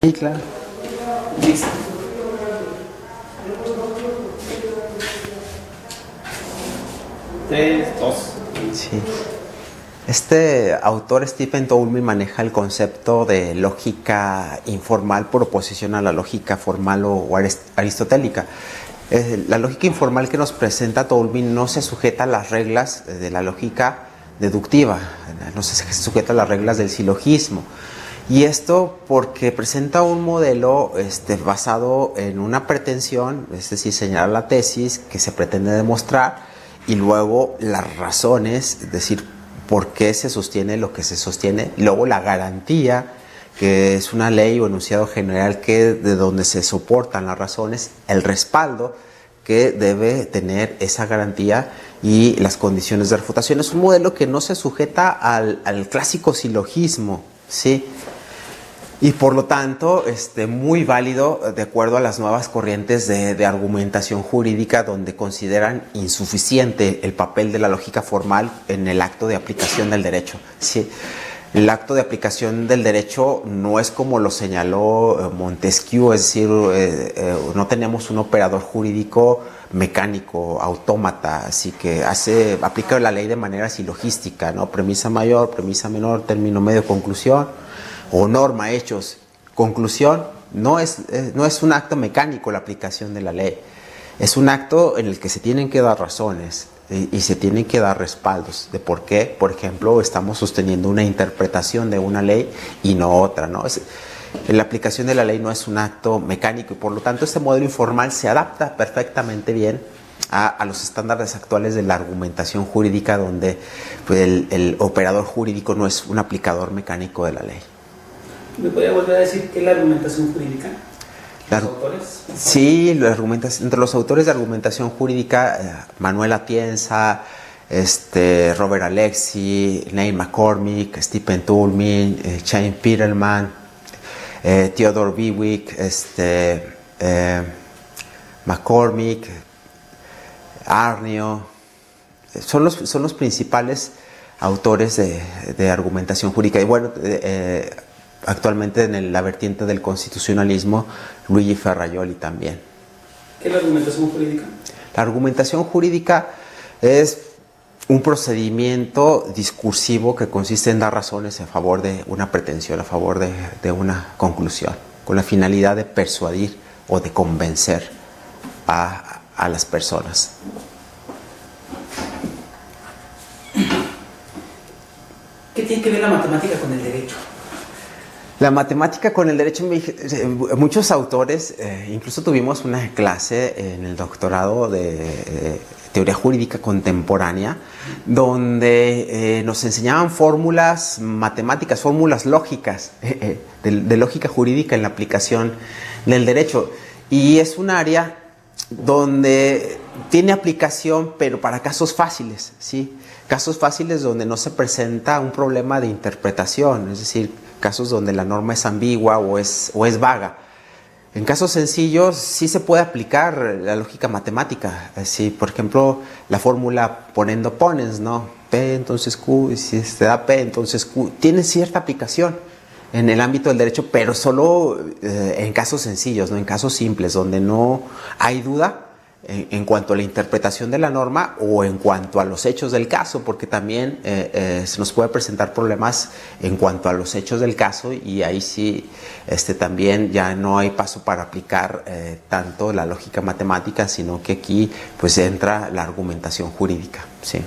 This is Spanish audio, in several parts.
Sí, claro. Listo. Tres, dos. Sí. Este autor, Stephen Toulmin, maneja el concepto de lógica informal por oposición a la lógica formal o aristotélica. La lógica informal que nos presenta Toulmin no se sujeta a las reglas de la lógica deductiva, no se sujeta a las reglas del silogismo. Y esto porque presenta un modelo basado en una pretensión, es decir, señalar la tesis que se pretende demostrar y luego las razones, es decir, por qué se sostiene lo que se sostiene, y luego la garantía, que es una ley o enunciado general que de donde se soportan las razones, el respaldo que debe tener esa garantía y las condiciones de refutación. Es un modelo que no se sujeta al clásico silogismo, ¿sí? Y por lo tanto, muy válido de acuerdo a las nuevas corrientes de argumentación jurídica, donde consideran insuficiente el papel de la lógica formal en el acto de aplicación del derecho. ¿Sí? El acto de aplicación del derecho no es como lo señaló Montesquieu, es decir, no tenemos un operador jurídico mecánico, autómata, así que aplica la ley de manera silogística, ¿no? Premisa mayor, premisa menor, término medio, conclusión, o norma, hechos, conclusión. No es un acto mecánico la aplicación de la ley, es un acto en el que se tienen que dar razones y se tienen que dar respaldos de por qué, por ejemplo, estamos sosteniendo una interpretación de una ley y no otra, ¿no? La aplicación de la ley no es un acto mecánico y por lo tanto este modelo informal se adapta perfectamente bien a los estándares actuales de la argumentación jurídica, donde pues, el operador jurídico no es un aplicador mecánico de la ley. ¿Me podría volver a decir qué es la argumentación jurídica? ¿Los autores? Sí, entre los autores de argumentación jurídica, Manuel Atienza, Robert Alexy, Neil McCormick, Stephen Toulmin, Chaim Peterman, Theodore Bewick, McCormick, Arnio, son los principales autores de argumentación jurídica. Y bueno, actualmente en la vertiente del constitucionalismo, Luigi Ferrajoli también. ¿Qué es la argumentación jurídica? La argumentación jurídica es un procedimiento discursivo que consiste en dar razones a favor de una pretensión, a favor de una conclusión, con la finalidad de persuadir o de convencer a las personas. ¿Qué tiene que ver la matemática con el derecho? La matemática con el derecho, muchos autores, incluso tuvimos una clase en el doctorado de teoría jurídica contemporánea, donde nos enseñaban fórmulas matemáticas, fórmulas lógicas, de lógica jurídica en la aplicación del derecho. Y es un área donde tiene aplicación, pero para casos fáciles, ¿sí? Casos fáciles donde no se presenta un problema de interpretación, es decir, casos donde la norma es ambigua o es vaga. En casos sencillos sí se puede aplicar la lógica matemática. Si, por ejemplo, la fórmula ponendo ponens, ¿no? P, entonces Q, y si se da P, entonces Q. Tiene cierta aplicación en el ámbito del derecho, pero solo en casos sencillos, ¿no? En casos simples, donde no hay duda en cuanto a la interpretación de la norma o en cuanto a los hechos del caso, porque también se nos puede presentar problemas en cuanto a los hechos del caso, y ahí sí también ya no hay paso para aplicar tanto la lógica matemática, sino que aquí pues entra la argumentación jurídica. Sí.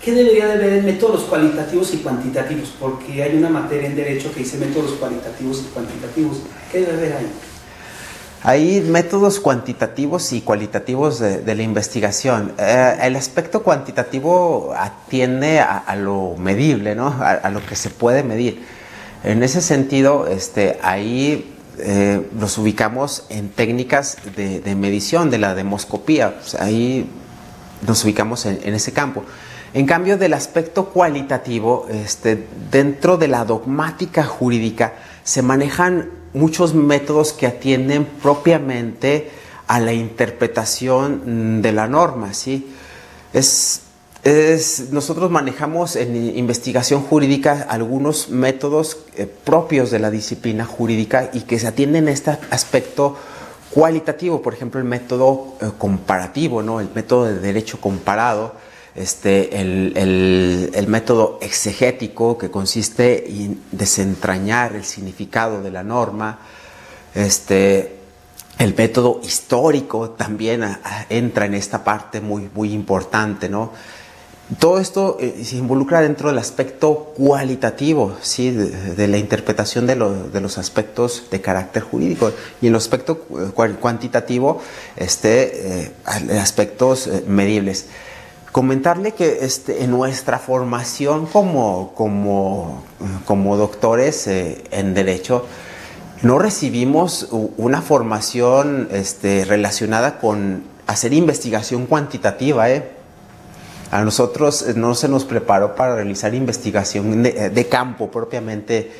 ¿Qué debería de haber en métodos cualitativos y cuantitativos? Porque hay una materia en derecho que dice métodos cualitativos y cuantitativos. ¿Qué debe haber ahí? Hay métodos cuantitativos y cualitativos de la investigación. El aspecto cuantitativo atiende a lo medible, ¿no? A lo que se puede medir. En ese sentido, ahí nos ubicamos en técnicas de medición, de la demoscopía. Pues ahí nos ubicamos en ese campo. En cambio, del aspecto cualitativo, dentro de la dogmática jurídica se manejan muchos métodos que atienden propiamente a la interpretación de la norma, ¿sí? Es Nosotros manejamos en investigación jurídica algunos métodos propios de la disciplina jurídica y que se atienden a este aspecto cualitativo, por ejemplo, el método comparativo, ¿no? El método de derecho comparado, el método exegético, que consiste en desentrañar el significado de la norma, el método histórico también entra en esta parte muy, muy importante, ¿no? Todo esto se involucra dentro del aspecto cualitativo, ¿sí? de la interpretación de los aspectos de carácter jurídico, y en el aspecto cuantitativo, aspectos medibles. Comentarle que en nuestra formación como doctores en Derecho, no recibimos una formación relacionada con hacer investigación cuantitativa, A nosotros no se nos preparó para realizar investigación de campo propiamente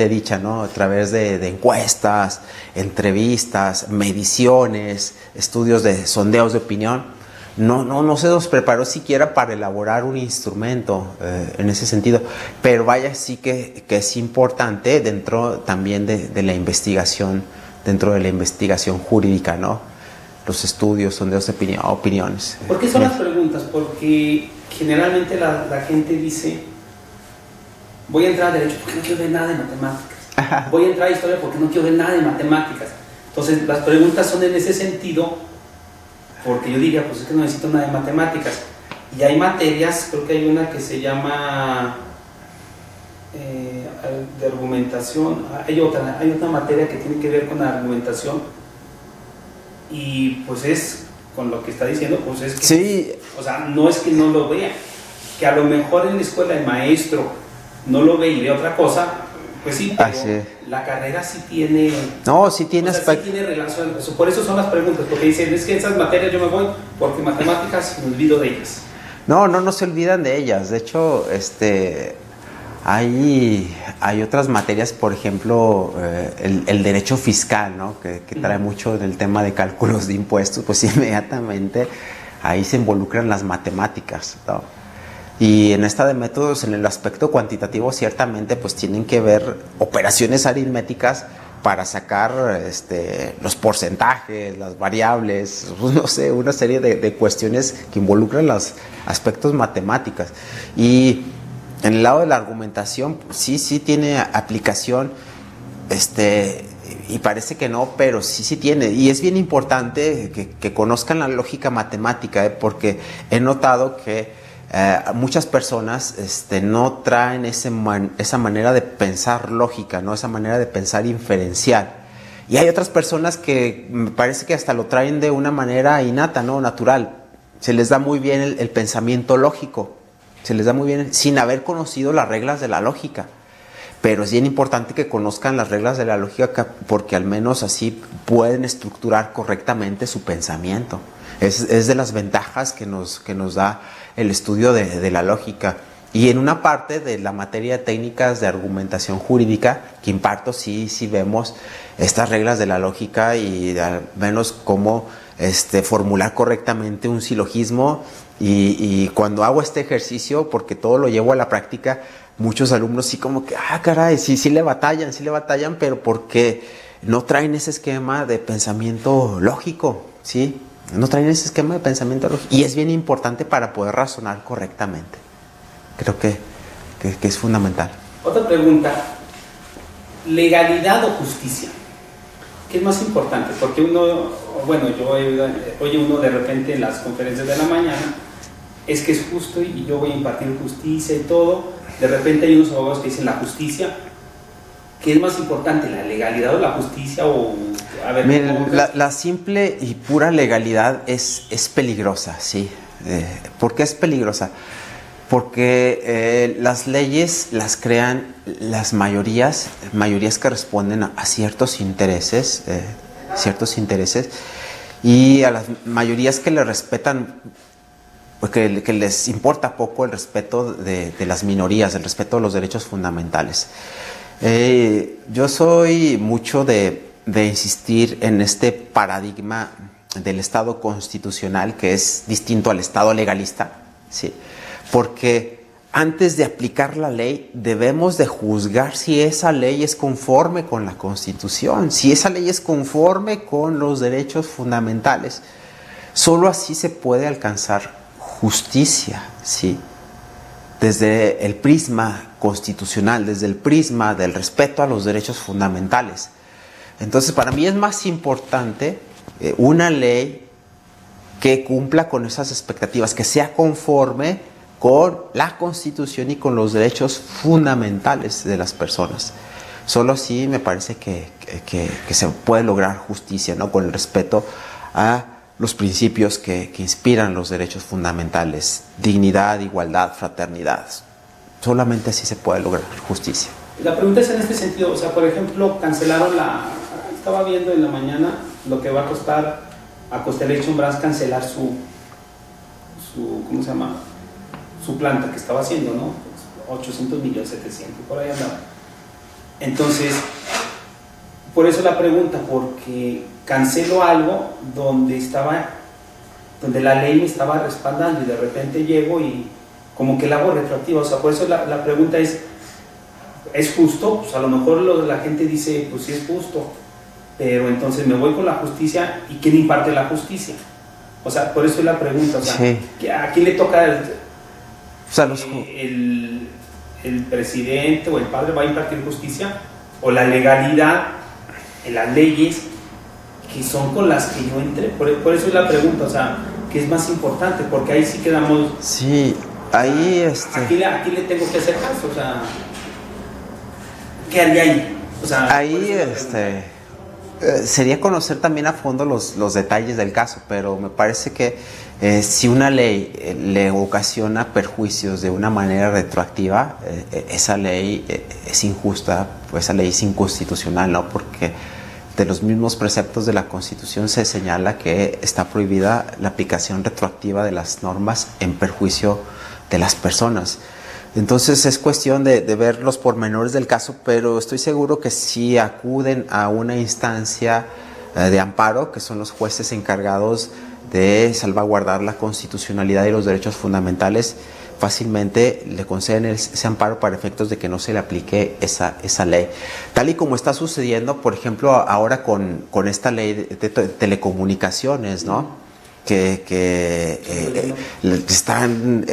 dicha, ¿no? A través de encuestas, entrevistas, mediciones, estudios de sondeos de opinión. No se nos preparó siquiera para elaborar un instrumento en ese sentido, pero vaya, sí que es importante dentro también de la investigación, dentro de la investigación jurídica, ¿no? Los estudios, sondeos de opiniones. ¿Por qué son las preguntas? Porque generalmente la gente dice, voy a entrar a Derecho porque no quiero ver nada de matemáticas. Voy a entrar a Historia porque no quiero ver nada de matemáticas. Entonces, las preguntas son en ese sentido, porque yo diría, pues es que no necesito nada de matemáticas. Y hay materias, creo que hay una que se llama de argumentación, hay otra materia que tiene que ver con la argumentación. Y pues es, con lo que está diciendo, pues es que, sí. O sea, no es que no lo vea, que a lo mejor en la escuela el maestro no lo ve y ve otra cosa, pues sí, pero la carrera sí tiene... No, sí tiene aspecto. Sí tiene relación, por eso son las preguntas, porque dicen, es que esas materias yo me voy, porque matemáticas me olvido de ellas. No se olvidan de ellas, de hecho, hay otras materias, por ejemplo, el derecho fiscal, ¿no? que trae mucho en el tema de cálculos de impuestos, pues inmediatamente ahí se involucran las matemáticas, ¿no? Y en esta de métodos, en el aspecto cuantitativo, ciertamente pues tienen que ver operaciones aritméticas para sacar los porcentajes, las variables, no sé, una serie de cuestiones que involucran los aspectos matemáticos. Y en el lado de la argumentación, sí tiene aplicación, y parece que no, pero sí tiene. Y es bien importante que conozcan la lógica matemática, porque he notado que muchas personas no traen esa manera de pensar lógica, ¿no? Esa manera de pensar inferencial. Y hay otras personas que me parece que hasta lo traen de una manera innata, ¿no? Natural. Se les da muy bien el pensamiento lógico. Se les da muy bien sin haber conocido las reglas de la lógica. Pero es bien importante que conozcan las reglas de la lógica, porque al menos así pueden estructurar correctamente su pensamiento. Es de las ventajas que nos da el estudio de la lógica. Y en una parte de la materia de técnicas de argumentación jurídica que imparto, sí vemos estas reglas de la lógica y al menos cómo formular correctamente un silogismo. Y cuando hago este ejercicio, porque todo lo llevo a la práctica, muchos alumnos sí como que, caray, sí le batallan, pero porque no traen ese esquema de pensamiento lógico, ¿sí? No traen ese esquema de pensamiento lógico. Y es bien importante para poder razonar correctamente. Creo que es fundamental. Otra pregunta, ¿legalidad o justicia? ¿Qué es más importante? Porque yo oye uno de repente en las conferencias de la mañana, es que es justo y yo voy a impartir justicia y todo. De repente hay unos abogados que dicen la justicia. ¿Qué es más importante, la legalidad o la justicia? Miren, la simple y pura legalidad es peligrosa, ¿sí? ¿Por qué es peligrosa? Porque las leyes las crean las mayorías que responden a ciertos intereses, y a las mayorías que le respetan, porque que les importa poco el respeto de las minorías, el respeto de los derechos fundamentales. Yo soy mucho de insistir en este paradigma del Estado constitucional, que es distinto al Estado legalista, ¿sí? Porque antes de aplicar la ley debemos de juzgar si esa ley es conforme con la Constitución, si esa ley es conforme con los derechos fundamentales. Solo así se puede alcanzar justicia, ¿sí? Desde el prisma constitucional, desde el prisma del respeto a los derechos fundamentales. Entonces, para mí es más importante una ley que cumpla con esas expectativas, que sea conforme con la Constitución y con los derechos fundamentales de las personas. Solo así me parece que se puede lograr justicia, ¿no? Con el respeto a los principios que inspiran los derechos fundamentales: dignidad, igualdad, fraternidad. Solamente así se puede lograr justicia. La pregunta es en este sentido, o sea, por ejemplo, cancelaron estaba viendo en la mañana lo que va a costar a Constellation Brands cancelar su ¿cómo se llama? Su planta que estaba haciendo, ¿no? 800 millones, 700, por ahí andaba. Entonces, por eso la pregunta, porque cancelo algo donde la ley me estaba respaldando y de repente llego y como que la hago retroactiva. O sea, por eso la pregunta ¿es justo? Pues a lo mejor la gente dice, pues sí es justo, pero entonces me voy con la justicia, ¿y quién imparte la justicia? O sea, por eso es la pregunta, o sea, sí. ¿A quién le toca el presidente o el padre va a impartir justicia? ¿O la legalidad en las leyes que son con las que yo entré? Por eso es la pregunta, o sea, ¿qué es más importante? Porque ahí sí quedamos... Sí, ahí... Aquí le tengo que hacer caso, o sea... ¿Qué haría ahí? O sea, ahí sería conocer también a fondo los detalles del caso, pero me parece que si una ley le ocasiona perjuicios de una manera retroactiva, esa ley es injusta, pues esa ley es inconstitucional, ¿no? Porque de los mismos preceptos de la Constitución se señala que está prohibida la aplicación retroactiva de las normas en perjuicio de las personas. Entonces es cuestión de ver los pormenores del caso, pero estoy seguro que si acuden a una instancia de amparo, que son los jueces encargados de salvaguardar la constitucionalidad y los derechos fundamentales, fácilmente le conceden ese amparo para efectos de que no se le aplique esa ley. Tal y como está sucediendo, por ejemplo, ahora con esta ley de telecomunicaciones, ¿no? Que están...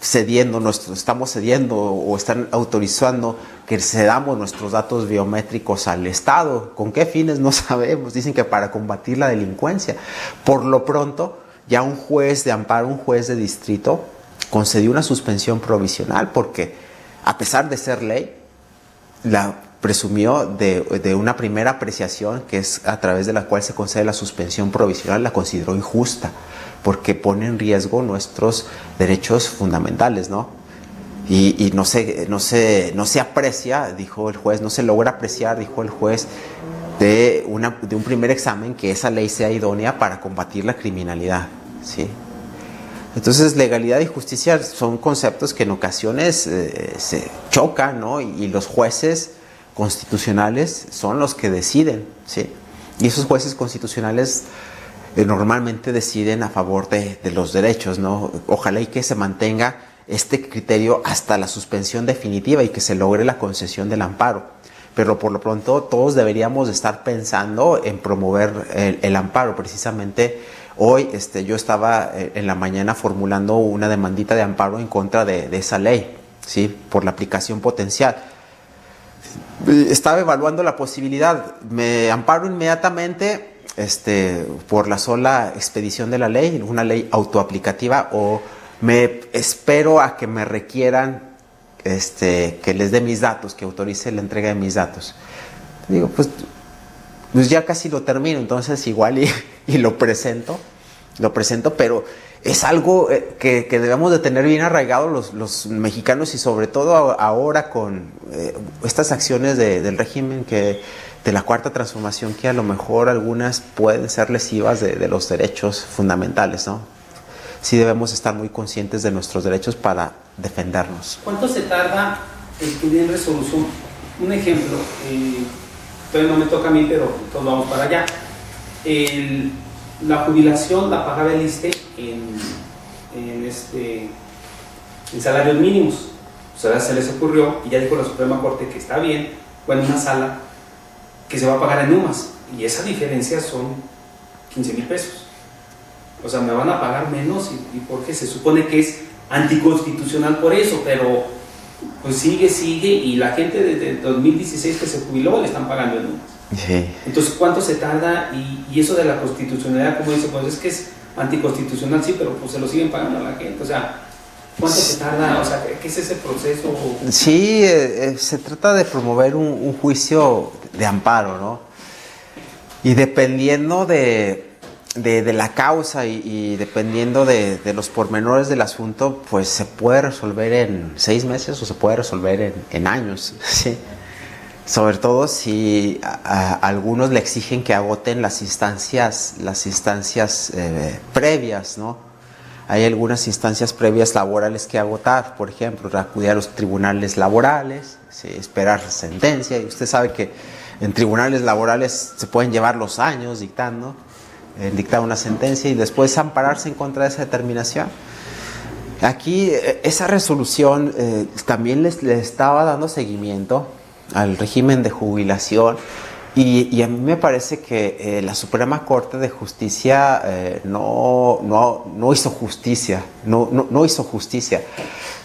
estamos cediendo o están autorizando que cedamos nuestros datos biométricos al Estado. ¿Con qué fines? No sabemos. Dicen que para combatir la delincuencia. Por lo pronto, ya un juez de amparo, un juez de distrito, concedió una suspensión provisional porque, a pesar de ser ley, la presumió de una primera apreciación, que es a través de la cual se concede la suspensión provisional, la consideró injusta, porque pone en riesgo nuestros derechos fundamentales, ¿no? Y no se aprecia, dijo el juez, no se logra apreciar, dijo el juez, de un primer examen que esa ley sea idónea para combatir la criminalidad, ¿sí? Entonces, legalidad y justicia son conceptos que en ocasiones se chocan, ¿no? Y los jueces constitucionales son los que deciden, ¿sí? Y esos jueces constitucionales normalmente deciden a favor de los derechos, ¿no? Ojalá y que se mantenga este criterio hasta la suspensión definitiva y que se logre la concesión del amparo. Pero por lo pronto todos deberíamos estar pensando en promover el amparo. Precisamente hoy yo estaba en la mañana formulando una demandita de amparo en contra de esa ley, ¿sí? Por la aplicación potencial. Estaba evaluando la posibilidad, me amparo inmediatamente por la sola expedición de la ley, una ley autoaplicativa, o me espero a que me requieran que les dé mis datos, que autorice la entrega de mis datos. Digo, pues ya casi lo termino, entonces igual y lo presento, pero es algo que debemos de tener bien arraigado los mexicanos, y sobre todo ahora con estas acciones del régimen de la Cuarta Transformación, que a lo mejor algunas pueden ser lesivas de los derechos fundamentales, ¿no? Sí debemos estar muy conscientes de nuestros derechos para defendernos. ¿Cuánto se tarda en que den resolución? Un ejemplo, todavía no me toca a mí, pero todos vamos para allá. La jubilación la pagaba el ISSSTE en salarios mínimos. O sea, se les ocurrió, y ya dijo la Suprema Corte que está bien, bueno, una sala que se va a pagar en UMAS, y esa diferencia son 15,000 pesos. O sea, me van a pagar menos, y porque se supone que es anticonstitucional por eso, pero pues sigue, y la gente desde el 2016 que se jubiló le están pagando en UMAS. Sí. Entonces, ¿cuánto se tarda? Y eso de la constitucionalidad, como dice, pues es que es anticonstitucional, sí, pero pues se lo siguen pagando a la gente. O sea, ¿cuánto se tarda? O sea, ¿qué es ese proceso? Sí, se trata de promover un juicio de amparo, ¿no? Y dependiendo de la causa y dependiendo de los pormenores del asunto, pues se puede resolver en 6 meses o se puede resolver en años, ¿sí? Sobre todo si a algunos le exigen que agoten las instancias previas, ¿no? Hay algunas instancias previas laborales que agotar, por ejemplo, acudir a los tribunales laborales, ¿sí? Esperar la sentencia, y usted sabe que en tribunales laborales se pueden llevar los años dictar una sentencia y después ampararse en contra de esa determinación. Aquí esa resolución también le estaba dando seguimiento al régimen de jubilación, y a mí me parece que la Suprema Corte de Justicia no hizo justicia, no hizo justicia,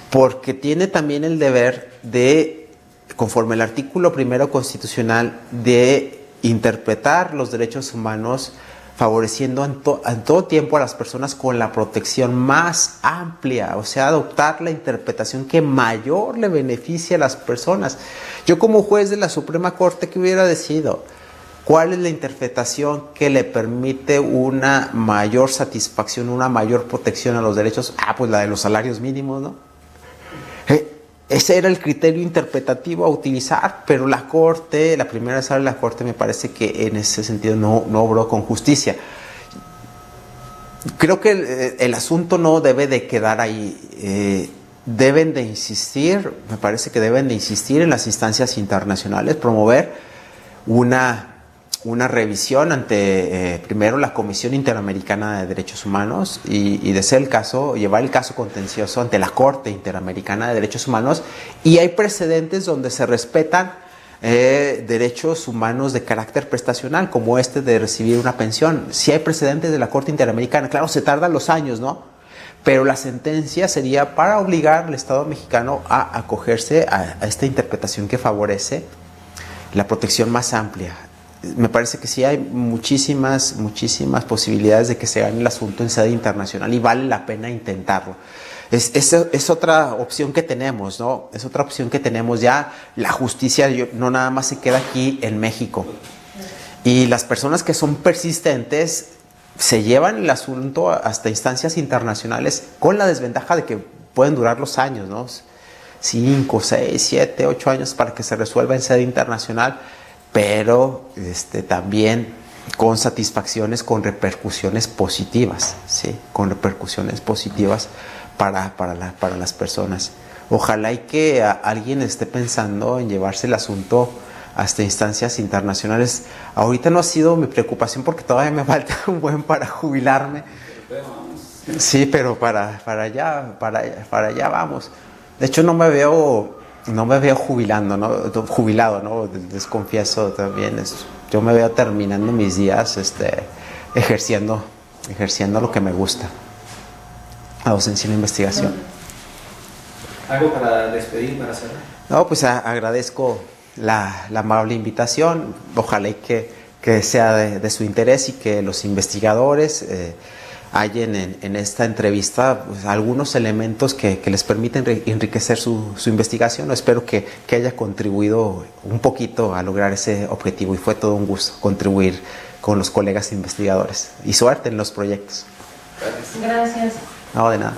porque tiene también el deber de, conforme al artículo 1 constitucional, de interpretar los derechos humanos favoreciendo en todo tiempo a las personas con la protección más amplia, o sea, adoptar la interpretación que mayor le beneficie a las personas. Yo como juez de la Suprema Corte, ¿qué hubiera decidido? ¿Cuál es la interpretación que le permite una mayor satisfacción, una mayor protección a los derechos? Pues la de los salarios mínimos, ¿no? Ese era el criterio interpretativo a utilizar, pero la Corte, la primera sala de la Corte, me parece que en ese sentido no obró con justicia. Creo que el asunto no debe de quedar ahí. Deben de insistir, me parece que deben de insistir en las instancias internacionales, promover una revisión ante primero la Comisión Interamericana de Derechos Humanos y de ser el caso, llevar el caso contencioso ante la Corte Interamericana de Derechos Humanos. Y hay precedentes donde se respetan derechos humanos de carácter prestacional, como este de recibir una pensión. Si hay precedentes de la Corte Interamericana, claro, se tardan los años, ¿no? Pero la sentencia sería para obligar al Estado mexicano a acogerse a esta interpretación que favorece la protección más amplia. Me parece que sí hay muchísimas posibilidades de que se gane el asunto en sede internacional y vale la pena intentarlo. Es otra opción que tenemos, ¿no? Es otra opción que tenemos. Ya la justicia no nada más se queda aquí en México. Y las personas que son persistentes se llevan el asunto hasta instancias internacionales, con la desventaja de que pueden durar los años, ¿no? 5, 6, 7, 8 años para que se resuelva en sede internacional, pero también con satisfacciones, con repercusiones positivas, ¿sí? Con repercusiones positivas para las personas. Ojalá y que alguien esté pensando en llevarse el asunto hasta instancias internacionales. Ahorita no ha sido mi preocupación porque todavía me falta un buen para jubilarme. Sí, pero para allá vamos. De hecho no me veo jubilado, ¿no? Les confieso también. Yo me veo terminando mis días ejerciendo lo que me gusta. La docencia y la investigación. ¿Algo para despedir, para cerrar? No, pues agradezco la amable invitación. Ojalá y que sea de su interés y que los investigadores hallen en esta entrevista pues, algunos elementos que les permiten enriquecer su investigación. Espero que haya contribuido un poquito a lograr ese objetivo, y fue todo un gusto contribuir con los colegas investigadores. Y suerte en los proyectos. Gracias. Gracias. No, de nada.